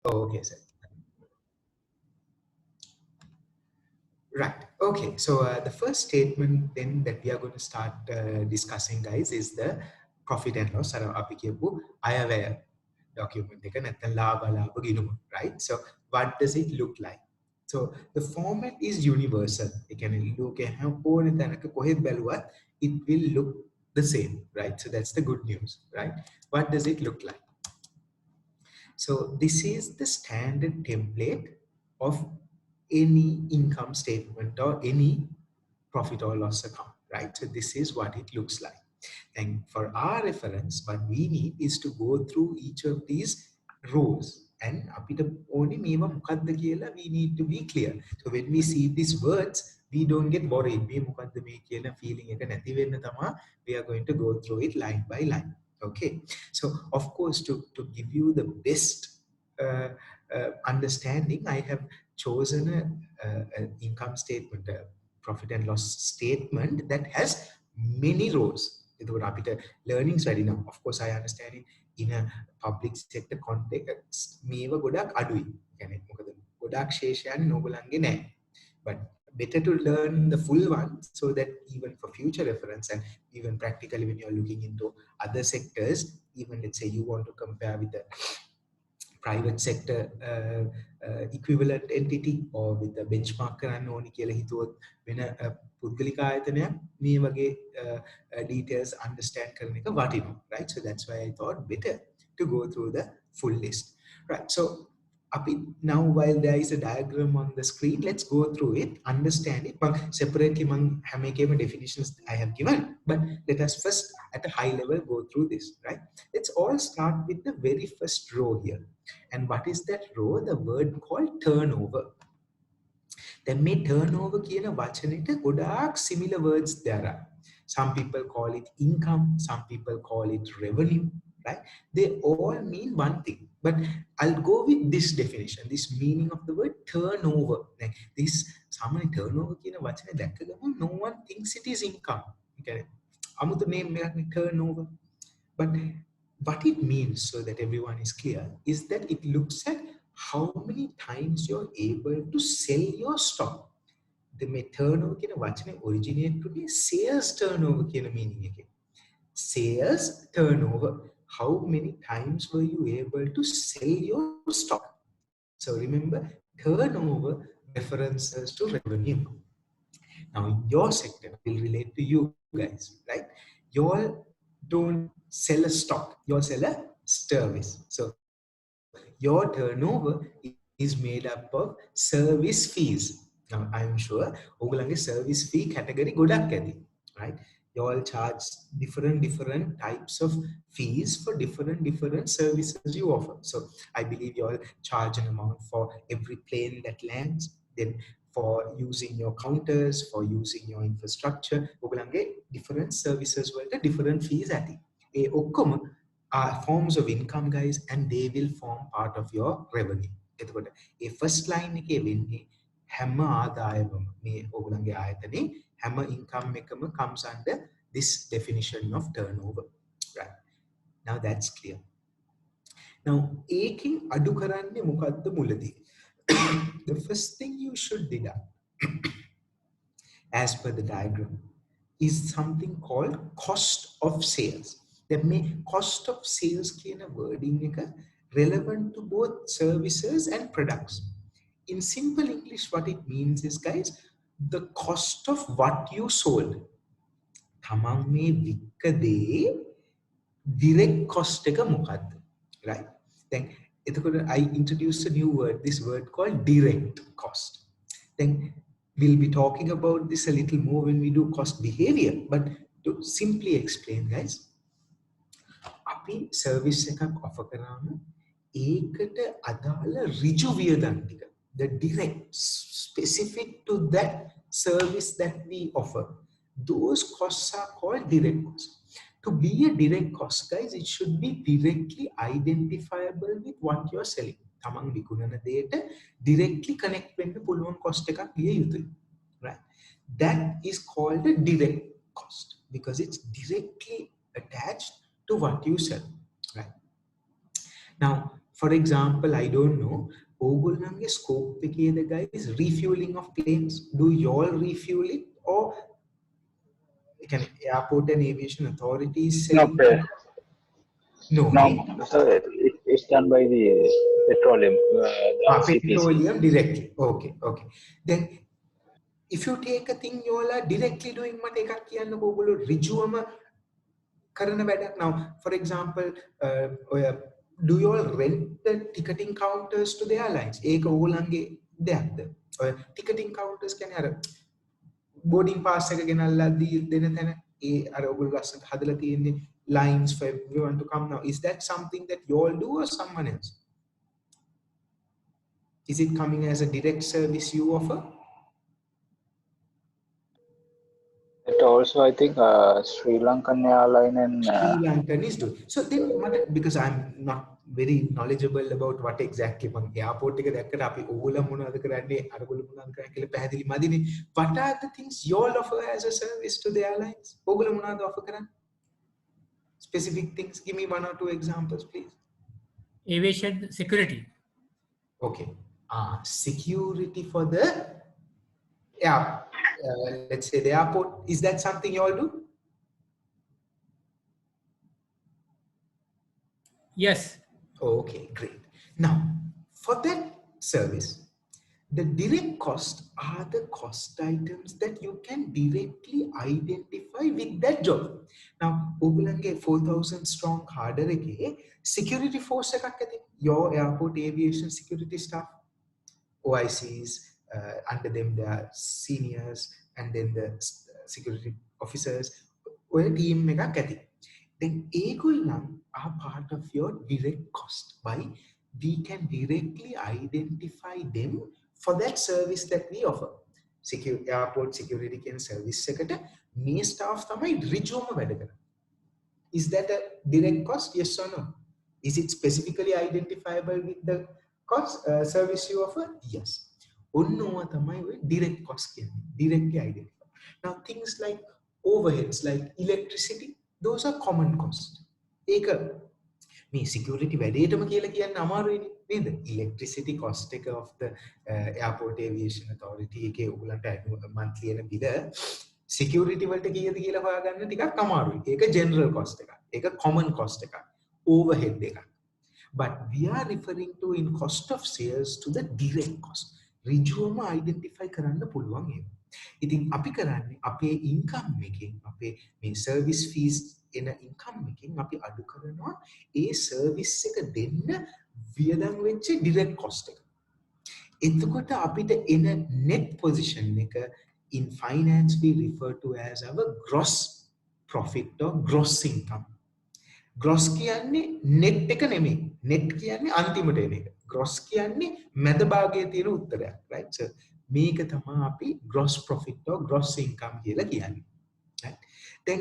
Oh, okay, sir. Right. Okay. So the first statement then that we are going to start discussing, guys, is the profit and loss. අර අපි කියපු අයවැය document එක නැත්නම් ලාභ ගිණුම, right? So what does it look like? So the format is universal. ඒ කියන්නේ ලෝකේ ඕන තැනක කොහෙද බැලුවත් it will look the same, right? So that's the good news, right? What does it look like? So this is the standard template of any income statement or any profit or loss account, right? So this is what it looks like. And for our reference, what we need is to go through each of these rows. And අපිට ඕනේ මේවා මොකක්ද කියලා we need to be clear. So when we see these words, we don't get worried. මේ මොකක්ද මේ කියන feeling එක නැති වෙන්න තමයි we are going to go through it line by line. Okay. So of course, to give you the best understanding, I have chosen an income statement, a profit and loss statement that has many rows. එතකොට අපිට learnings වැඩි නම් of course I understand it in a public sector context මේව ගොඩක් අඩුයි. يعني මොකද ගොඩක් ශේෂයන් ඕගොල්ලන්ගේ නැහැ. But better to learn the full one so that even for future reference and even practically when you're looking into other sectors, even let's say you want to compare with the private sector equivalent entity or with the benchmark කරන්න ඕනි කියලා හිතුවොත් වෙන පුද්ගලික ආයතනයක් මේ වගේ details understand කරන එක වටිනවා, right? So that's why I thought better to go through the full list, right? So now while there is a diagram on the screen, let's go through it, understand it. But separately among හැම එකේම definitions I have given, but let us first at a high level go through this, right? Let's all start with the very first row here. And what is that row? The word called turnover. Then may turnover කියන වචනෙට ගොඩාක් similar words there are. Some people call it income, some people call it revenue, right? They all mean one thing. But I'll go with this definition, this meaning of the word turnover. Like this, සාමාන්‍ය turnover කියන වචනේ දැක්ක ගමන් no one thinks it is income. Okay. අමුතු name එකක් turnover. But what it means, so that everyone is clear, is that it looks at how many times you're able to sell your stock. The turnover කියන වචනේ originate to be sales turnover කියන meaning එකේ. Sales turnover. How many times were you able to sell your stock? So remember, turnover references to revenue. Now, your sector will relate to you guys, right? You all don't sell a stock, you all sell a service. So your turnover is made up of service fees. Now, I'm sure ඔයගොල්ලන්ගේ service fee category ගොඩක් ඇති, right? You all charge different types of fees for different services you offer. So I believe you all charge an amount for every plane that lands, then for using your counters, for using your infrastructure. ඔයගොල්ලන්ගේ different services වලට different fees ඇති. ඒ ඔක්කොම are forms of income, guys, and they will form part of your revenue. එතකොට ඒ first line එකේ වෙන්නේ හැම ආදායමම මේ ඔයගොල්ලන්ගේ ආයතනේ හැම income එකම comes under this definition of turnover, right? Now that's clear. Now ඒකෙන් අඩු කරන්නේ මොකද්ද මුලදී? The first thing you should deduct as per the diagram is something called cost of sales. That may cost of sales කියන wording එක relevant to both services and products. In simple English, what it means is, guys, the cost of what you sold. තමන් මේ වික්ක දේ direct cost එක මොකද්ද? Right? Then එතකොට I introduced a new word, this word called direct cost. Then we'll be talking about this a little more when we do cost behavior, but to simply explain, guys, අපි service එකක් offer කරාම ඒකට අදාළ ඍජු වියදම් ටික, the direct specific to that service that we offer, those costs are called direct costs. To be a direct cost, guys, it should be directly identifiable with what you're selling. තමන් විකුණන දෙයට directly connect වෙන්න පුළුවන් cost එකක් විය යුතුයි, right? That is called a direct cost because it's directly attached to what you sell, right? Now, For example, I don't know, ඕගොල්ලන්ගේ scope එකේද guys refueling of planes? Do you all refuel it, or can airport and aviation authorities No, selling to? No, no. ne? So it's done by the petroleum, the CPC. Petroleum directly. Okay, okay. Then if you take a thing you all are directly doing මට එකක් කියන්නකෝ ඕගොල්ලෝ ඍජුවම කරන වැඩක්. Now for example, do you all rent the ticketing counters to the airlines? ඒක ඕගොල්ලන්ගේ දෙයක්ද? ඔය ticketing counters කියන්නේ අර boarding pass එක ගෙනල්ලා දෙන තැන ඒ අර ඔයගොල්ලෝ ලස්සනට හදලා තියෙන්නේ lines for everyone to come. Now is that something that you all do or someone else? Is it coming as a direct service you offer? It also, I think, Sri Lankan Airline and Sri Lankan is doing. So then, because I'm not very knowledgeable about what exactly මම airport එක දැක්කට අපි ඕගොල්ලෝ මොනවද කරන්නේ අරගොල්ලෝ මොනවද කරන්නේ කියලා පැහැදිලි මදිනේ. What are the things you all offer as a service to the airlines? ඕගොල්ලෝ මොනවද offer කරන්නේ? Specific things. Give me 1 or 2 examples, please. Aviation security. Okay. Security for the air. Let's say the airport. Is that something you all do? Yes. Okay, great. Now, for that service, the direct cost are the cost items that you can directly identify with that job. Now, ඕගොල්ලන්ගේ 4,000 strong cadre එකේ security force එකක් ඇති. Your airport aviation security staff, OICs, under them there are seniors and then the security officers. ඔය team එකක් ඇති. Then ඒගොල්ලන් are part of your direct cost by we can directly identify them for that service that we offer. Airport security can service එකට මේ staff තමයි ඍජුවම වැඩ කරන්නේ. Is that a direct cost? Yes or no? Is it specifically identifiable with the cost service you offer? Yes. ඔන්නෝව තමයි ඔය direct cost කියන්නේ. Directly identify. Now things like overheads like electricity, those are common cost. ඒක මේ security වැඩේටම කියලා කියන්න අමාරුයිනේ නේද? Electricity cost එක of the airport aviation authority එකේ ඔයගලන්ට monthly එන bill security වලට කීයද කියලා හොයාගන්න ටිකක් අමාරුයි. ඒක general cost එකක්. ඒක common cost එකක්. overhead එකක්. But we are referring to in cost of sales to the direct cost. ඍජුවම identify කරන්න පුළුවන් ඒක. ඉතින් අපි කරන්නේ අපේ income එකෙන් අපේ මේ service fees එන income එකෙන් අපි අඩු කරනවා ඒ service එක දෙන්න වියදම් වෙච්ච direct cost එක. එතකොට අපිට එන net position එක in finance we refer to as our gross profit or gross income. Gross කියන්නේ net එක නෙමෙයි. net කියන්නේ අන්තිමට එන එක. gross කියන්නේ මැද භාගයේ තියෙන උත්තරයක්. right? So මේක තමයි අපි gross profit or gross income කියලා කියන්නේ. Right? Then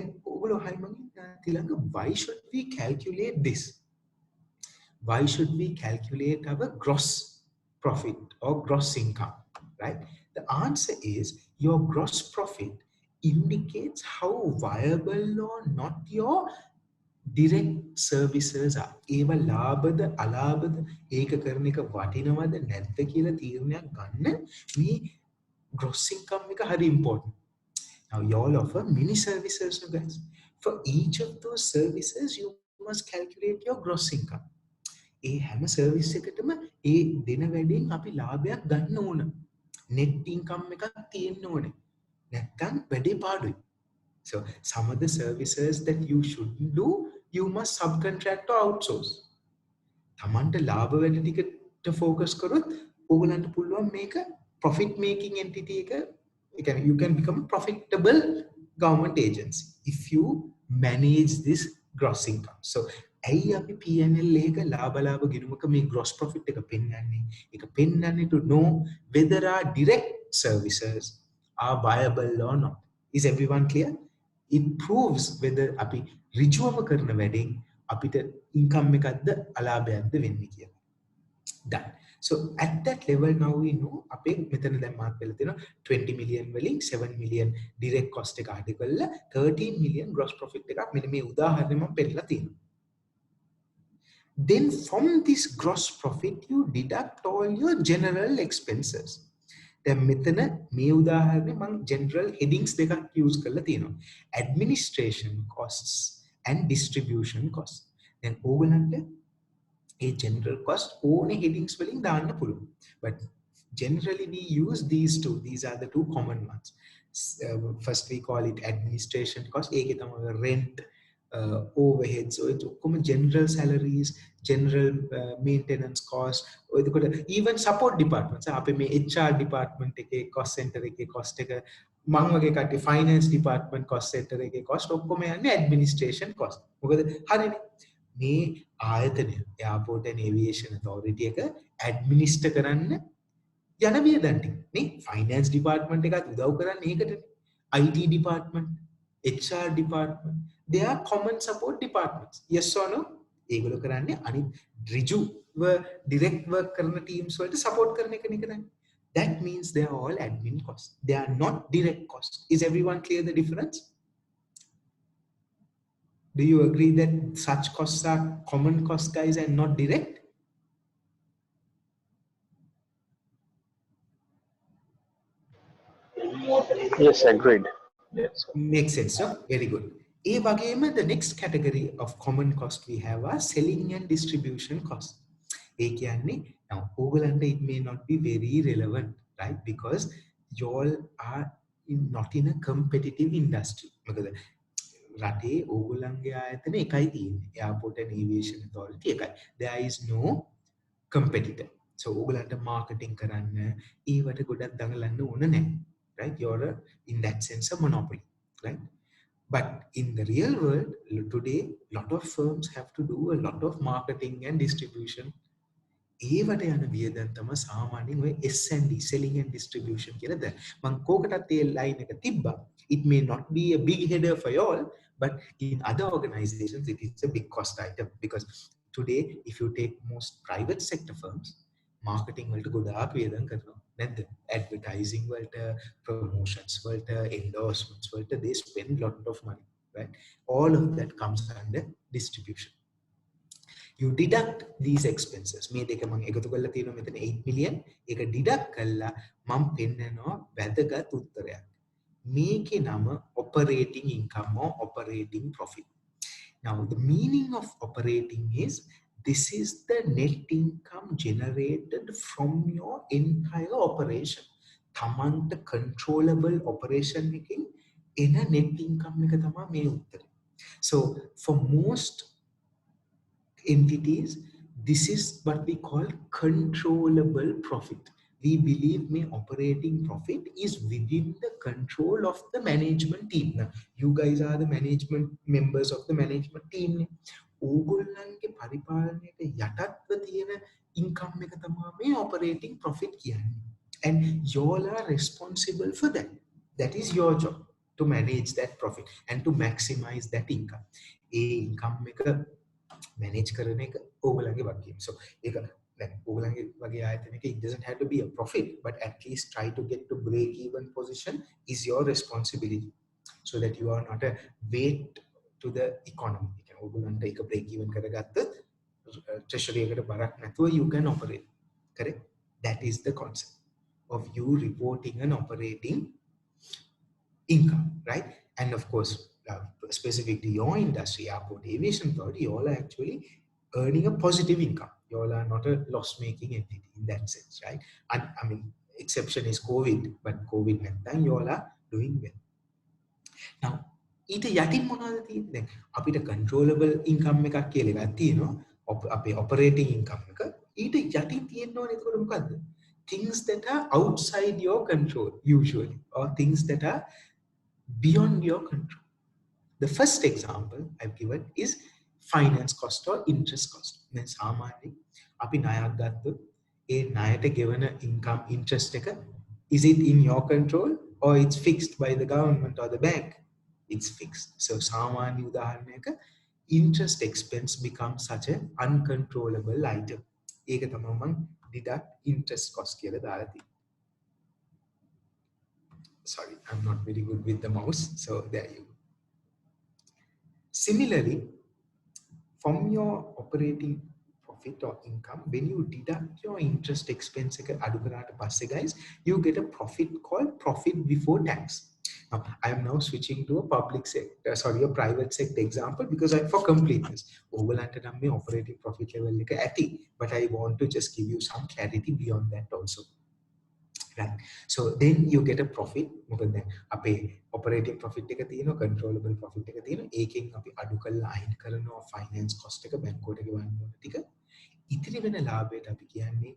why should we calculate this? Why should we calculate our gross profit or gross income? Right? The answer is your gross profit indicates how viable or not your direct services are. ඒව ලාභද අලාභද ඒක කරන එක වටිනවද නැද්ද කියලා තීරණයක් ගන්න මේ gross income එක හරි important. Now you all offer many services, guys. For each of those services you must calculate your gross income. ඒ හැම service එකටම ඒ දෙන වැඩෙන් අපි ලාභයක් ගන්න ඕන. net income එකක් තියෙන්න ඕනේ. නැත්නම් වැඩේ පාඩුයි. So some of the services that you shouldn't do, you must subcontract or outsource. තමන්ට ලාභ වැඩ ටිකට focus කරොත් ඕගලන්ට පුළුවන් මේක profit making entity එක you can become a profitable government agency if you manage this gross income. So ඇයි අපි P&L එක ලාභ ගිණුමක මේ gross profit එක පෙන්වන්නේ? ඒක පෙන්වන්නේ to know whether our direct services are viable or not. Is everyone clear? It proves whether අපි ඍජුවම කරන වැඩෙන් අපිට income එකක්ද අලාභයක්ද වෙන්නේ කියලා. Done. So at that level now we know අපේ මෙතන දැන් මාත් වෙලා තියෙනවා 20 million වලින් 7 million direct cost එක අඩු කරලා 13 million gross profit එකක් මෙන්න මේ උදාහරණය මම පෙන්නලා තියෙනවා. Then from this gross profit you deduct all your general expenses. දැන් මෙතන මේ උදාහරණේ මම general headings දෙකක් use කරලා තියෙනවා. Administration costs and distribution costs. දැන් ඕගලන්ට ඒ general cost ඕනේ headings වලින් දාන්න පුළුවන්. But generally we use these two. These are the two common ones. First we call it administration cost. ඒකේ තමයි rent, overheads, so it's general salaries, general maintenance cost, even support departments. අපි මේ HR department එකේ cost center එකේ cost එක මම වගේ කට්ටිය finance department cost center එකේ cost ඔක්කොම යන්නේ administration cost. මොකද හරිනේ මේ ආයතනය airport and aviation authority එක administer කරන්න යන වියදම් ටික නේ finance department එකත් උදව් කරන්නේ ඒකටනේ. IT department, HR department, they are common support departments. Yes or no? ඒගොල්ලෝ කරන්නේ අනිත් ඍජු direct work කරන teams වලට support කරන එක නේ කරන්නේ. That means they are all admin costs. They are not direct costs. Is everyone clear the difference? Do you agree that such costs are common costs, guys, and not direct? Yes, agreed. Yes. Makes sense, no? Very good. ඒ වගේම the next category of common cost we have are selling and distribution cost. ඒ කියන්නේ now ඕගලන්ට it may not be very relevant, right? Because you all are not in a competitive industry. මොකද රටේ ඕගලන්ගේ ආයතන එකයි තියෙන්නේ. Airport and Aviation Authority එකයි. There is no competitor. So ඕගලන්ට marketing කරන්න ඊවට ගොඩක් දඟලන්න ඕන නැහැ. Right? You're in that sense a monopoly, right? But in the real world today, lot of firms have to do a lot of marketing and distribution. ඒවට යන වියදම් තමයි සාමාන්‍යයෙන් ඔය S&D, selling and distribution කියලා දැන් මම කෝකටත් ඒ line එක තිබ්බා. It may not be a big header for you all, but in other organizations it is a big cost item, because today if you take most private sector firms, marketing වලට ගොඩාක් වියදම් කරනවා නැද්ද? Advertising වලට, promotions වලට, endorsements වලට they spend lot of money, right? All of that comes under distribution. You deduct these expenses. මේ දෙක මම එකතු කරලා තියෙනවා මෙතන 8 million. ඒක deduct කළා මම පෙන්නනවා වැදගත් උත්තරයක්. මේකේ නම operating income or operating profit. Now the meaning of operating is this is the net income generated from your entire operation. තමන්ට controllable operation එකකින් එන net income එක තමයි මේ උත්තරේ. So for most entities, this is what we call controllable profit. We believe my operating profit is within the control of the management team. Now, you guys are the management members of the management team. ඕගොල්ලන්ගේ පරිපාලනයට යටත්ව තියෙන income එක තමයි මේ operating profit කියන්නේ. And you all are responsible for that. That is your job, to manage that profit and to maximize that income. A income එක manage කරන එක ඕගොල්ලන්ගේ වගකීම. So ඒක දැන් ඕගොල්ලන්ගේ වගේ ආයතනයක it doesn't have to be a profit, but at least try to get to break even position is your responsibility, so that you are not a weight to the economy. You can ඕගොල්ලන්ට එක break even කරගත්තොත් treasury එකට බරක් නැතුව you can operate. Correct? That is the concept of you reporting an operating income, right? And of course, specific to your industry, airport aviation authority, you all are actually earning a positive income. You all are not a loss-making entity in that sense, right? And I mean, exception is COVID, but COVID නැත්නම් you all are doing well. Now, ඊට යටින් මොනවද තියෙන්නේ? දැන් අපිට controllable income එකක් කියලා එකක් තියෙනවා. අපේ operating income එක. ඊට යටින් තියෙන්න ඕනේ එතකොට මොකද්ද? Things that are outside your control usually, or things that are beyond your control. The first example I've given is finance cost or interest cost. Then සාමාන්‍යයෙන් අපි ණයක් ගත්තොත් ඒ ණයට ගෙවන income interest එක, is it in your control or it's fixed by the government or the bank? It's fixed. So සාමාන්‍ය උදාහරණයක interest expense becomes such an uncontrollable item. ඒක තමයි මම deduct interest cost කියලා දාලා තියෙන්නේ. Sorry, I'm not very good with the mouse, so there you go. Similarly, from your operating profit or income, when you deduct your interest expense adu karata passe, guys, you get a profit called profit before tax. Now, I am now switching to a public sector, sorry, a private sector example because for completeness. Overlanta nam me operating profit level එක ඇති, but I want to just give you some clarity beyond that also. Right. So then you get a profit. මොකද දැන් අපේ operating profit එක තියෙනවා, controllable profit එක තියෙනවා. ඒකෙන් අපි අඩු කරලා අයින් කරනවා finance cost එක, බැංකුවට ගෙවන්න ඕන ටික. ඉතිරි වෙන ලාභයට අපි කියන්නේ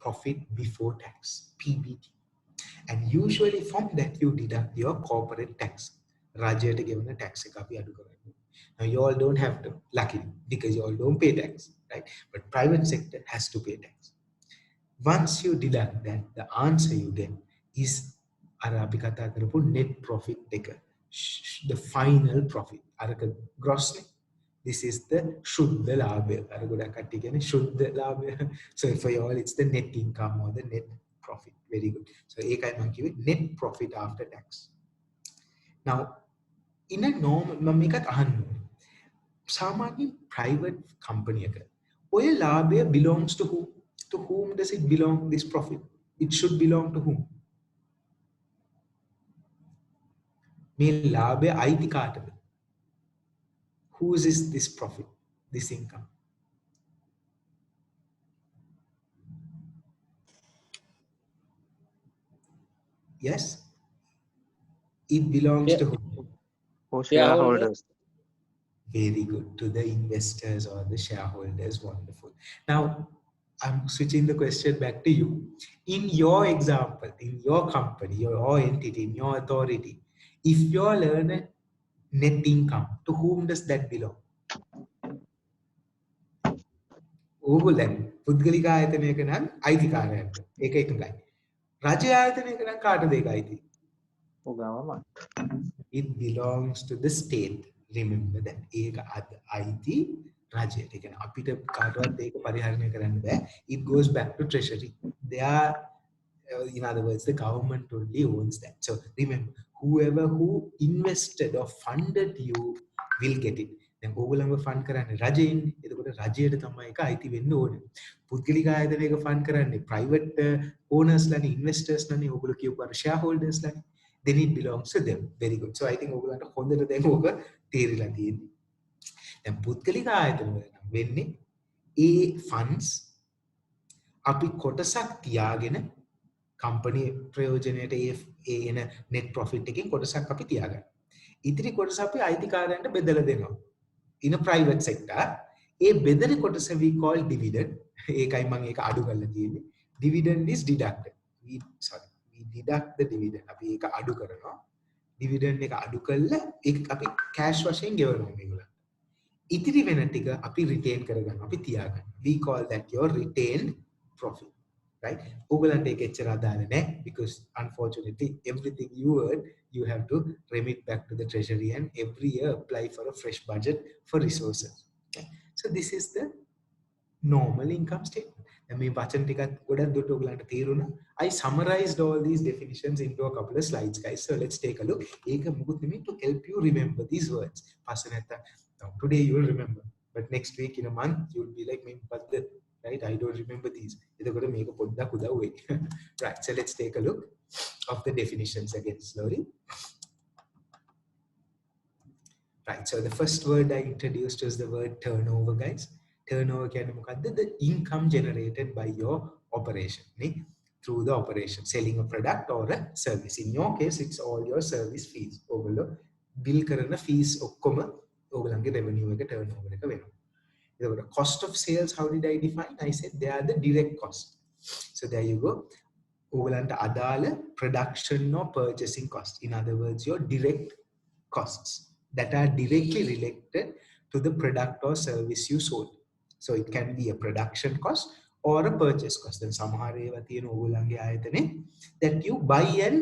profit before tax, PBT. And usually from that you deduct your corporate tax. රජයට ගෙවන tax එක අපි අඩු කරනවා. Now you all don't have to, luckily, because you all don't pay tax, right? But private sector has to pay tax. Once you deduct that, the answer you get is අපි කතා කරපු net profit එක, the final profit. අරක gross නේ. This is the shuddha labha. අර ගොඩක් කට්ටිය කියන්නේ shuddha labha. So for you all it's the net income or the net profit. Very good. So ඒකයි මම කිව්වේ net profit after tax. Now in a normal මම මේකත් අහන්න ඕනේ. සාමාන්‍ය private company එක ඔය ලාභය belongs to who? To whom does it belong, this profit? It should belong to whom? මේ ලාභය අයිති කාටද? Whose is this profit, this income? Yes? It belongs to whom? For shareholders. Very good. To the investors or the shareholders. Wonderful. Now, I'm switching the question back to you. In your example, in your company, your entity, in your authority, if you earn a net income, to whom does that belong? ඕගොල්ලන් පුද්ගලික ආයතනයක නම් අයිතිකාරයන්ට. ඒක එකයි. රජ ආයතනයක නම් කාටද ඒක අයිති? It belongs to the state. Remember that. ඒක අයිති රජයට. ඒ කියන්නේ අපිට කාටවත් ඒක පරිහරණය කරන්න බෑ. It goes back to treasury. They are, in other words, the government only owns that. So remember, whoever who invested or funded you will get it. දැන් ඕගොල්ලන්ව ෆන්ඩ් කරන්නේ රජයෙන්. එතකොට රජයට තමයි ඒක අයිති වෙන්න ඕනේ. පුද්ගලික ආයතනයක ෆන්ඩ් කරන්නේ private owners ලානේ, investors ලානේ, ඕගොල්ලෝ කියපු අර shareholders ලානේ. Then it belongs to them. Very good. So I think ඕගොල්ලන්ට හොඳට දැන් ඕක තේරිලා තියෙන්නේ. දැන් පුද්ගලික ආයතන වල නම් වෙන්නේ ඒ funds අපි කොටසක් තියාගෙන company ප්‍රයෝජනයට ඒ එන net profit එකෙන් කොටසක් අපි තියාගන්න. ඉතිරි කොටස අපි අයිතිකාරයන්ට බෙදලා දෙනවා. In a private sector, ඒ බෙදෙන කොටස we call dividend. ඒකයි මම ඒක අඩු කරලා තියෙන්නේ. Dividend is deducted. We deduct the dividend. අපි ඒක අඩු කරනවා. Dividend එක අඩු කළා ඒක අපි cash වශයෙන් ගෙවනවා මේගොල්ලන්ට. ඉතිරි වෙන ටික අපි retain කරගන්නවා. අපි තියාගන්න. We call that your retained profit. Right? ඕගොල්ලන්ට ඒක එච්චර අදාළ නැහැ because unfortunately everything you earn you have to remit back to the treasury and every year apply for a fresh budget for resources. Okay? So this is the normal income statement. මේ වචන ටිකත් ගොඩක් දුරට ඔයගලන්ට තේරුණා. I summarized all these definitions into a couple of slides, guys. So let's take a look. ඒක මුකුත් නෙමෙයි to help you remember these words. පස්සේ නැත්තම් today you will remember, but next week in a month you will be like මේ මොකද්ද? Right? I don't remember these. එතකොට මේක පොඩ්ඩක් උදව් වෙයි. Right. So let's take a look of the definitions again slowly. Right. So the first word I introduced was the word turnover, guys. Turnover කියන්නේ මොකද්ද? The income generated by your operation. නේ? Through the operation, selling a product or a service. In your case, it's all your service fees. ඔයගොල්ලෝ bill කරන fees ඔක්කොම ඔයගොල්ලන්ගේ revenue එක turnover එක වෙනවා. The cost of sales, how did I define? I said they are the direct cost. So there you go. ඕගලන්ට අදාළ production or purchasing cost. In other words, your direct costs that are directly related to the product or service you sold. So it can be a production cost or a purchase cost. Then සමහර ඒවා තියෙන ඕගලන්ගේ ආයතනේ that you buy and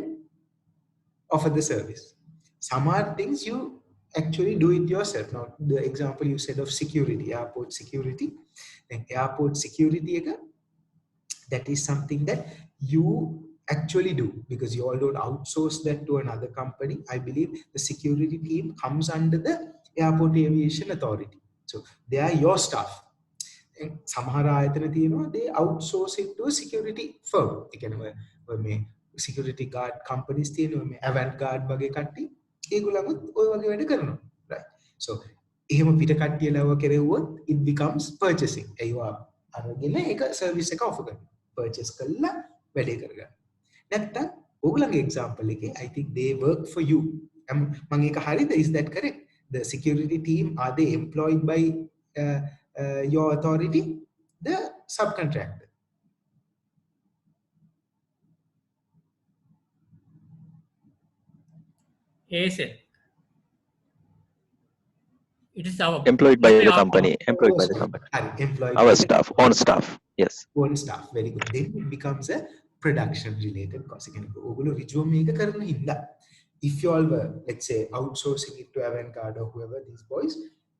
offer the service. Some are things you actually do it yourself. Now, the example you said of security, airport security. Then airport security, that is something that you actually do because you all don't outsource that to another company. I believe the security team comes under the Airport Aviation Authority. So they are your staff. සමහර ආයතන තියෙනවා they outsource it to a security firm. ඒ කියන්නේ ඔය මේ security guard companies තියෙනවා මේ Avantgarde වගේ කට්ටිය. ඒගොල්ලන්ත් ඔය වගේ වැඩ කරනවා. Right. So එහෙම පිට කට්ටිය ලව කෙරෙව්වොත් it becomes purchasing. ඒවා අරගෙන ඒක සර්විස් එක ඔෆර් කරනවා. purchase කළා වැඩේ කරගන්න. නැත්තම් ඕගොල්ලන්ගේ example එකේ I think they work for you. මම ඒක හරියද? Is that correct? The security team, are they employed by your authority? The subcontractor. ASL. It is our Employed by the our- company. Employed by the company. Employed Our by the staff, own staff. Yes. own staff. Very good. Then it becomes a production related cost. ඔගොල්ලෝ ඍජුවම මේක කරන හින්දා if you all were, let's say, outsourcing it to Avantgarde or whoever, these boys,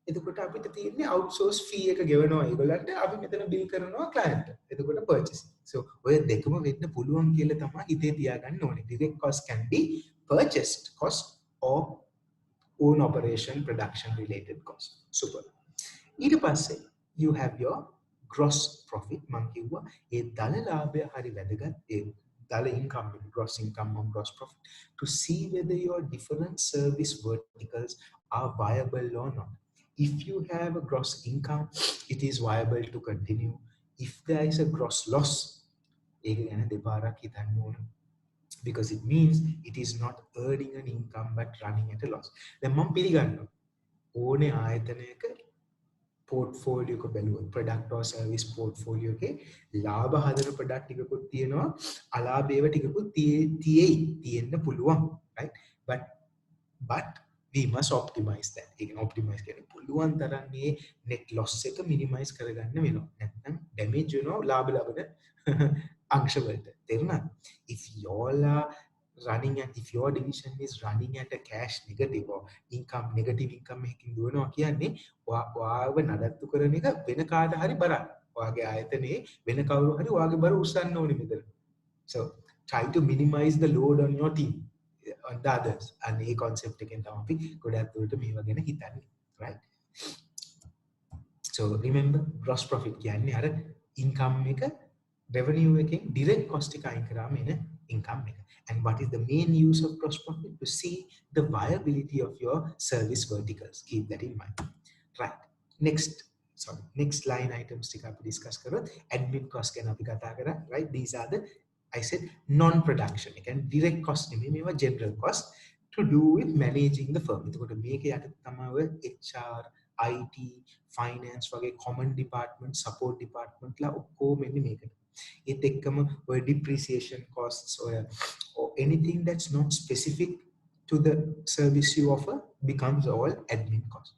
එතකොට අපිට තියෙන්නේ outsource fee එක ගෙවනවා ඒගොල්ලන්ට, අපි මෙතන bill කරනවා client. එතකොට purchasing. So ඔය දෙකම වෙන්න පුළුවන් කියලා තමයි හිතේ තියාගන්න ඕනේ. Direct cost can be purchased cost or own operation production related cost. Super. ඊට පස්සේ you have your gross profit. මම කිව්වා ඒ දල ලාභය හරි වැදගත්. ඒ dollar income, gross income or gross profit, to see whether your different service verticals are viable or not. If you have a gross income, it is viable to continue. If there is a gross loss, because it means it is not earning an income but running at a loss. Then මම පිළිගන්නවා ඕනේ ආයතනයක portfolio එක බැලුවොත් product or service portfolio එකේ ලාභ හදන product ටිකකුත් තියෙනවා අලාභේව ටිකකුත් තියෙන්න පුළුවන්, right? But we must optimize that. ඒ කියන්නේ optimize කියන්නේ පුළුවන් තරම් මේ net loss එක minimize කරගන්න වෙනවා. නැත්නම් damage වෙනවා ලාභ ලබන අංශ වලට. තේරුණාද? If you all are running at, if your division is running at a cash negative or income negative income එකකින් දුවනවා කියන්නේ ඔයාව නඩත්තු කරන එක වෙන කාට හරි බරක්. ඔයාගේ ආයතනයේ වෙන කවුරු හරි ඔයාගේ බර උස්සන්න ඕනේ මෙතන. So try to minimize the load on your team, on the others. And මේ concept එකෙන් තමයි අපි ගොඩක් දුරට මේවා ගැන හිතන්නේ, right? So remember, gross profit කියන්නේ අර income එක revenue එකෙන් direct cost එක අයින් කරාම එන income එක. And what is the main use of gross profit? To see the viability of your service verticals. Keep that in mind. Right. Next line items tika api discuss karot. Admin cost ගැන අපි කතා කරා. Right. These are the, I said, non-production. Again, direct cost නෙමෙයි, මේවා general cost to do with managing the firm. එතකොට මේක යට තමයි HR, IT, finance වගේ common department, support department ලා ඔක්කොම එන්නේ මේකට. ඒත් එක්කම ඔය depreciation costs or anything that's not specific to the service you offer becomes all admin cost.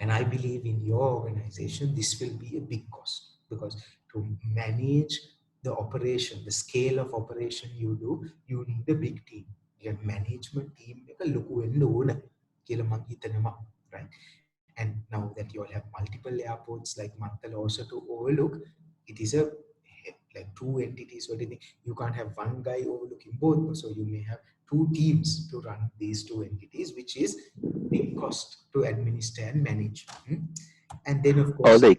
And I believe in your organization this will be a big cost, because to manage the operation, the scale of operation you do, you need a big team. Your management team එක ලොකු වෙන්න ඕන කියලා මම හිතනවා, right? And now that you all have multiple airports like Mattala also to overlook, it is a like two entities. What do you think? You can't have one guy overlooking both, so you may have two teams to run these two entities, which is big cost to administer and manage. And then of course All the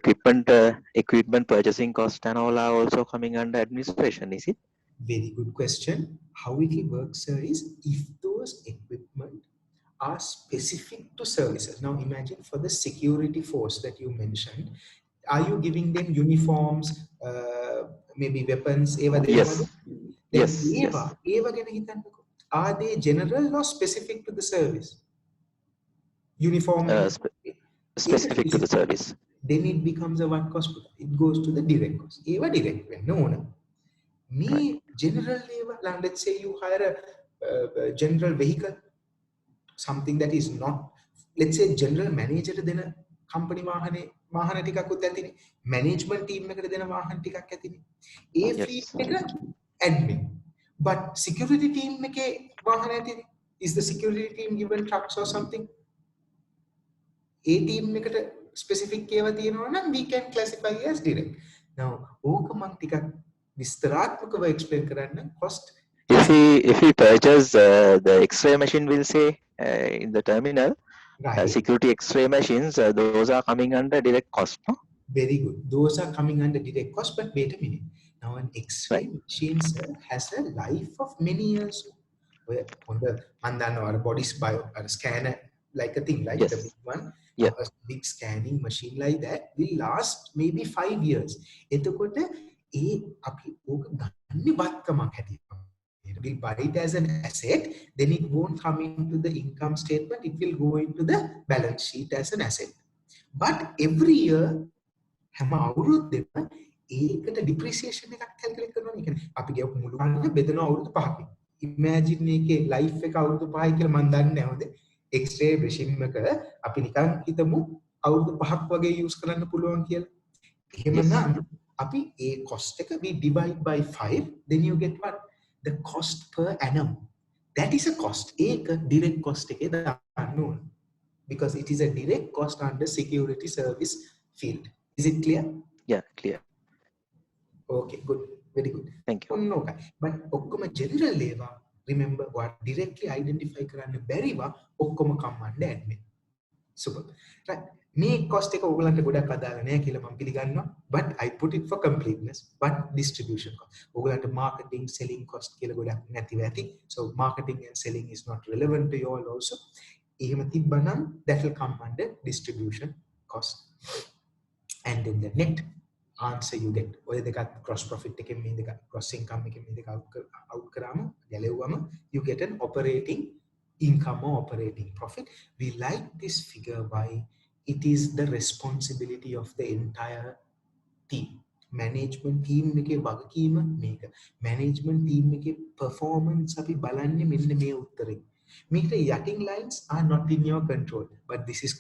equipment purchasing cost and all are also coming under administration, is it? very good question. How it will work, sir, is if those equipment are specific to services. Now imagine for the security force that you mentioned, are you giving them uniforms, maybe weapons? Yes. Yes. Are they general or specific to the service? Uniform Specific to the service. Then it becomes a what cost? It goes to the direct cost. Eva direct, no. Me general level, let's say you hire a general vehicle, something that is not, let's say general manager then a company වාහන ටිකකුත් ඇතිනේ, management team එකට දෙන වාහන ටිකක් ඇතිනේ. ඒ fleet එක admin, but security team එකේ වාහන ඇතිනේ. Is the security team given trucks or something? A team එකට specific ඒවා තියෙනවා නම් we can classify as direct. Now ඕක මම ටිකක් විස්තරාත්මකව explain කරන්න cost. If we purchase the X-ray machine, we'll say in the terminal, Right. security X-ray machines, those are coming under direct cost, no? Very good. Those are coming under direct cost, but wait a minute. Now an X-ray machine, sir, has a life of many years. Where on the mandana or a body bio or a scanner, like a thing, like the Yes. big one. Yeah. Now a big scanning machine like that will last maybe 5 years. එතකොට ඒ අපි ඕක ගන්න බත්කමක් හැටියට. We'll buy it as an asset, then it won't come into the income statement, it will go into the balance sheet as an asset. But every year, හැම අවුරුද්දෙම ඒකට depreciation එකක් calculate කරනවා නේ. කියන්නේ අපි ගිය මුළු ගන්න බෙදනවා අවුරුදු 5කින්. Imagine එකේ life එක අවුරුදු 5යි කියලා මම දන්නේ නැහැ හොඳේ. X-ray regime එක අපි නිකන් හිතමු අවුරුදු 5ක් වගේ use කරන්න පුළුවන් කියලා. එහෙමනම් අපි ඒ cost එක we divide by 5, then you get what? The cost per annum. That is a cost. ඒක direct cost එකේ දාන්න ඕන. Because it is a direct cost under security service field. Is it clear? Yeah, clear. Okay, good. Very good. Thank you. No, but okkoma general eva, remember what directly identify karanna beriwa okkoma come under admin. Super. Right. මේ cost එක ඔයගලන්ට ගොඩක් අදාළ නැහැ කියලා මම පිළිගන්නවා, but I put it for completeness. But distribution cost. ඔයගලන්ට marketing, selling cost කියලා ගොඩක් නැතිව ඇති. So marketing and selling is not relevant to you all also. එහෙම තිබ්බනම් that will come under distribution cost. And then the net answer you get. ඔය දෙකත් cross profit එකෙන් මේ දෙක cross income එකෙන් මේ දෙක out කරාම ගැලෙව්වම you get an operating income or operating profit. We like this figure why it is the responsibility of the entire team. Management team එකේ වගකීම මේක. Management team එකේ performance අපි බලන්නේ මෙන්න මේ උත්තරේ. මේකට යටින් lines are not in your control, but this is